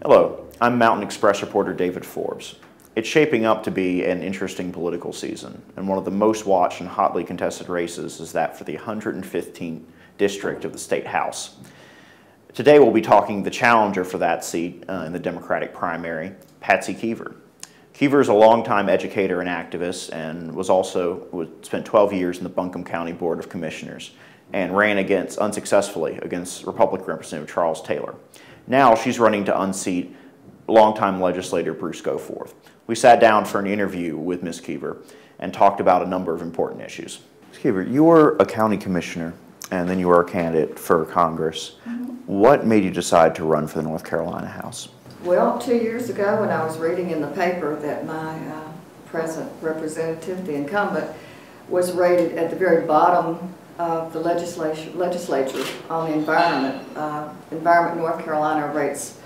Hello, I'm Mountain Express reporter David Forbes. It's shaping up to be an interesting political season, and one of the most watched and hotly contested races is that for the 115th district of the state house. Today we'll be talking the challenger for that seat in the Democratic primary, Patsy Keever. Keever is a longtime educator and activist and spent 12 years in the Buncombe County Board of Commissioners and ran unsuccessfully against Republican Representative Charles Taylor. Now she's running to unseat longtime legislator Bruce Goforth. We sat down for an interview with Ms. Keever and talked about a number of important issues. Ms. Keever, you were a county commissioner and then you were a candidate for Congress. What made you decide to run for the North Carolina House? Well, 2 years ago when I was reading in the paper that my present representative, the incumbent, was rated at the very bottom of the legislature on the environment. Environment North Carolina rates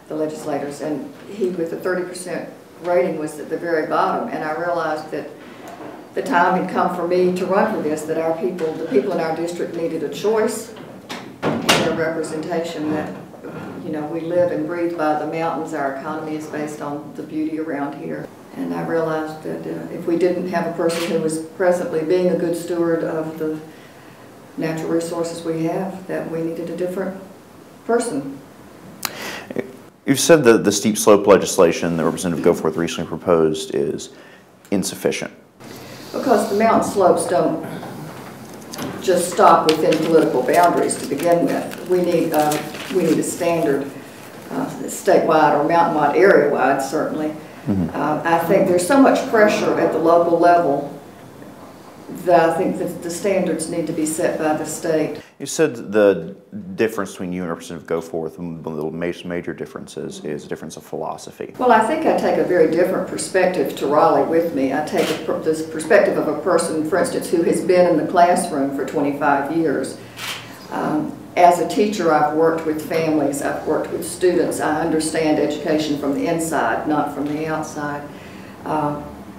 the legislators, and he with a 30% rating was at the very bottom, and I realized that the time had come for me to run for this, that the people in our district needed a choice and a representation that, you know, we live and breathe by the mountains. Our economy is based on the beauty around here. And I realized that if we didn't have a person who was presently being a good steward of the natural resources we have, that we needed a different person. You've said that the steep slope legislation that Representative Goforth recently proposed is insufficient. Because the mountain slopes don't just stop within political boundaries to begin with. We need a standard statewide or mountain-wide, area-wide, certainly. I think there's so much pressure at the local level that I think that the standards need to be set by the state. You said the difference between you and Representative Goforth, one of the major differences, is a difference of philosophy. Well, I think I take a very different perspective to Raleigh with me. I take this perspective of a person, for instance, who has been in the classroom for 25 years. As a teacher, I've worked with families, I've worked with students. I understand education from the inside, not from the outside.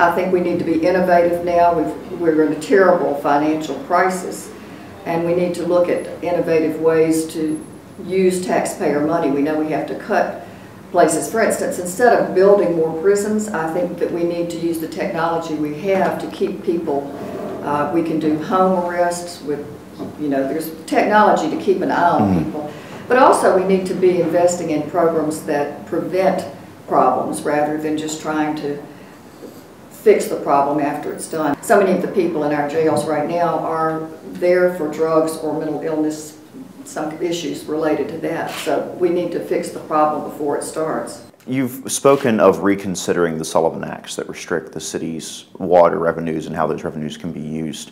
I think we need to be innovative now. We're in a terrible financial crisis, and we need to look at innovative ways to use taxpayer money. We know we have to cut places. For instance, instead of building more prisons, I think that we need to use the technology we have to keep people. We can do home arrests with, you know, there's technology to keep an eye on people. But also we need to be investing in programs that prevent problems rather than just trying to fix the problem after it's done. So many of the people in our jails right now are there for drugs or mental illness, some issues related to that. So we need to fix the problem before it starts. You've spoken of reconsidering the Sullivan Acts that restrict the city's water revenues and how those revenues can be used.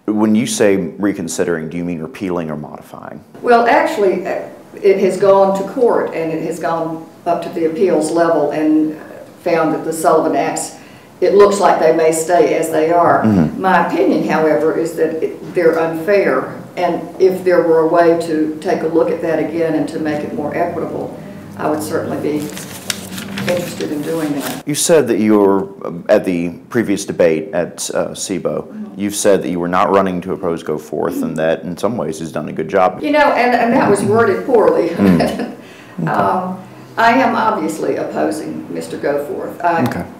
When you say reconsidering, do you mean repealing or modifying? Well, actually, it has gone to court and it has gone up to the appeals level and found that the Sullivan Acts, it looks like they may stay as they are. My opinion, however, is that they're unfair, and if there were a way to take a look at that again and to make it more equitable, I would certainly be interested in doing that. You said that you were, at the previous debate at SIBO, you've said that you were not running to oppose Goforth and that in some ways he's done a good job. You know, and that was worded poorly. I am obviously opposing Mr. Goforth.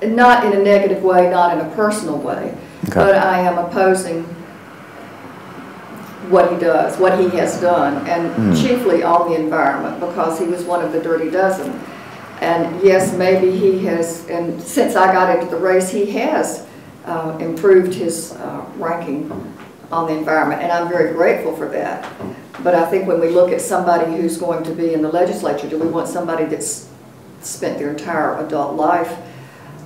Not in a negative way, not in a personal way, but I am opposing what he does, what he has done, and chiefly on the environment, because he was one of the dirty dozen. And yes, maybe he has, and since I got into the race, he has improved his ranking on the environment, and I'm very grateful for that. But I think when we look at somebody who's going to be in the legislature, do we want somebody that's spent their entire adult life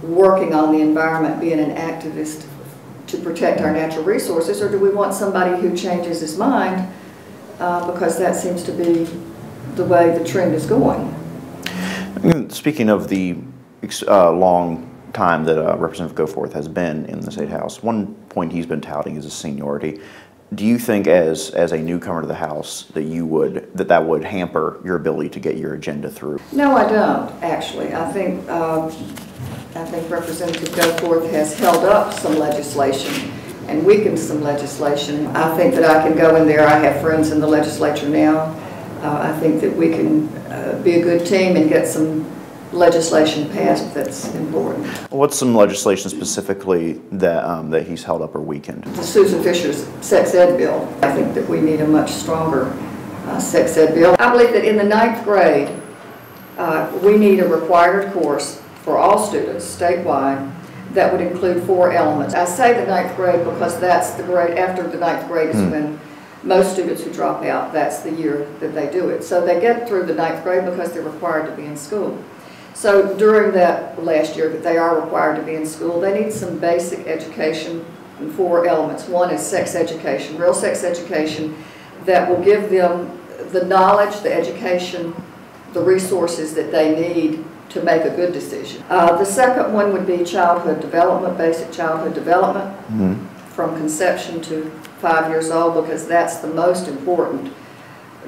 working on the environment, being an activist to protect our natural resources, or do we want somebody who changes his mind because that seems to be the way the trend is going? Speaking of the long time that Representative Goforth has been in the State House, one point he's been touting is his seniority. Do you think, as a newcomer to the House, that that would hamper your ability to get your agenda through? No, I don't. Actually, I think Representative Goforth has held up some legislation and weakened some legislation. I think that I can go in there. I have friends in the legislature now. I think that we can be a good team and get some legislation passed that's important. What's some legislation specifically that, that he's held up or weakened? The Susan Fisher's sex ed bill. I think that we need a much stronger sex ed bill. I believe that in the 9th grade, we need a required course for all students statewide that would include 4 elements. I say the 9th grade because that's the grade, after the 9th grade is when most students who drop out, that's the year that they do it. So they get through the 9th grade because they're required to be in school. So during that last year that they are required to be in school, they need some basic education in 4 elements. One is sex education, real sex education that will give them the knowledge, the education, the resources that they need to make a good decision. The second one would be childhood development, basic childhood development from conception to 5 years old, because that's the most important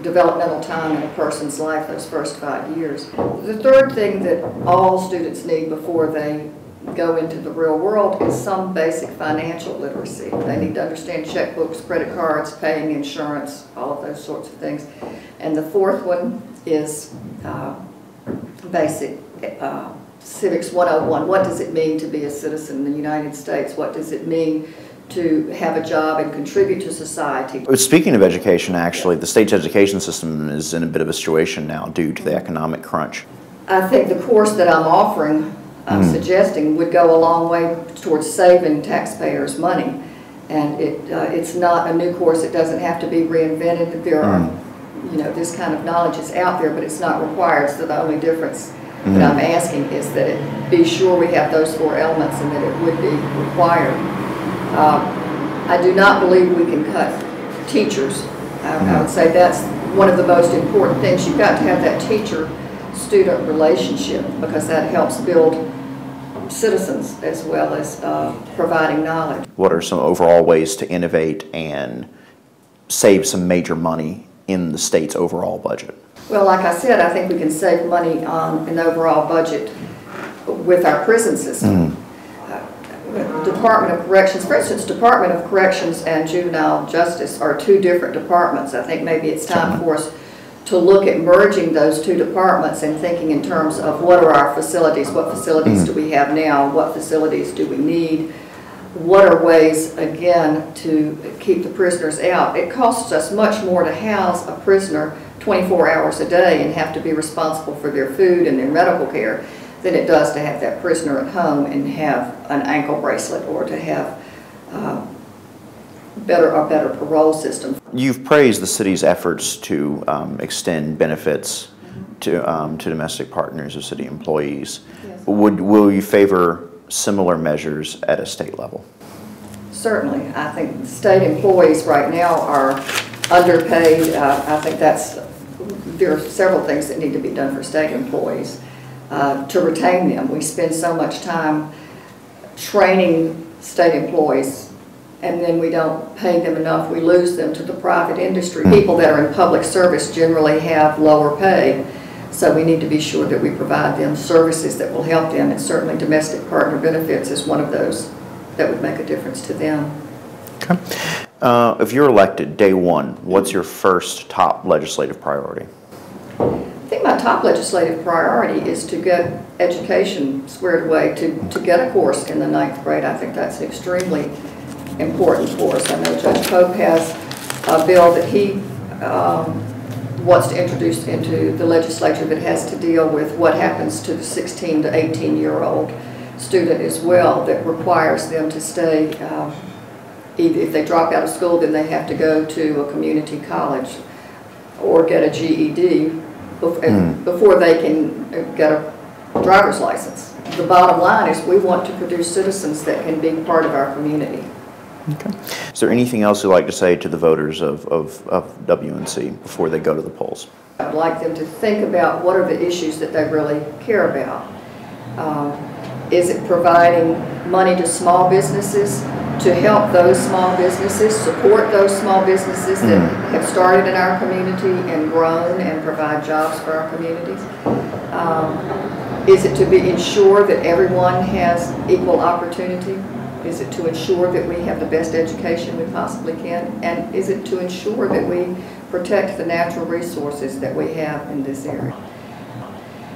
developmental time in a person's life, those first 5 years. The third thing that all students need before they go into the real world is some basic financial literacy. They need to understand checkbooks, credit cards, paying insurance, all of those sorts of things. And the fourth one is basic civics 101. What does it mean to be a citizen in the United States? What does it mean to have a job and contribute to society? Speaking of education, actually, the state's education system is in a bit of a situation now due to the economic crunch. I think the course that I'm offering, suggesting, would go a long way towards saving taxpayers money. And it's not a new course. It doesn't have to be reinvented. There are, you know, this kind of knowledge is out there, but it's not required. So the only difference that I'm asking is that it be sure we have those 4 elements and that it would be required. I do not believe we can cut teachers. I would say that's one of the most important things. You've got to have that teacher-student relationship, because that helps build citizens as well as providing knowledge. What are some overall ways to innovate and save some major money in the state's overall budget? Well, like I said, I think we can save money on an overall budget with our prison system. Department of Corrections, for instance, Department of Corrections and Juvenile Justice are 2 different departments. I think maybe it's time for us to look at merging those 2 departments and thinking in terms of what are our facilities, what facilities do we have now, what facilities do we need, what are ways, again, to keep the prisoners out. It costs us much more to house a prisoner 24 hours a day and have to be responsible for their food and their medical care than it does to have that prisoner at home and have an ankle bracelet, or to have a better parole system. You've praised the city's efforts to extend benefits to domestic partners of city employees. Yes. Will you favor similar measures at a state level? Certainly. I think state employees right now are underpaid. I think there are several things that need to be done for state employees. To retain them. We spend so much time training state employees, and then we don't pay them enough. We lose them to the private industry. People that are in public service generally have lower pay, so we need to be sure that we provide them services that will help them, and certainly domestic partner benefits is one of those that would make a difference to them. Okay. If you're elected day one, what's your first top legislative priority? I think my top legislative priority is to get education squared away, to get a course in the 9th grade. I think that's an extremely important course. I know Judge Pope has a bill that he wants to introduce into the legislature that has to deal with what happens to the 16 to 18-year-old student as well, that requires them to stay, if they drop out of school, then they have to go to a community college or get a GED before they can get a driver's license. The bottom line is we want to produce citizens that can be part of our community. Okay. Is there anything else you'd like to say to the voters of WNC before they go to the polls? I'd like them to think about what are the issues that they really care about. Is it providing money to small businesses to help those small businesses, support those small businesses that have started in our community and grown and provide jobs for our communities? Is it to ensure that everyone has equal opportunity? Is it to ensure that we have the best education we possibly can? And is it to ensure that we protect the natural resources that we have in this area?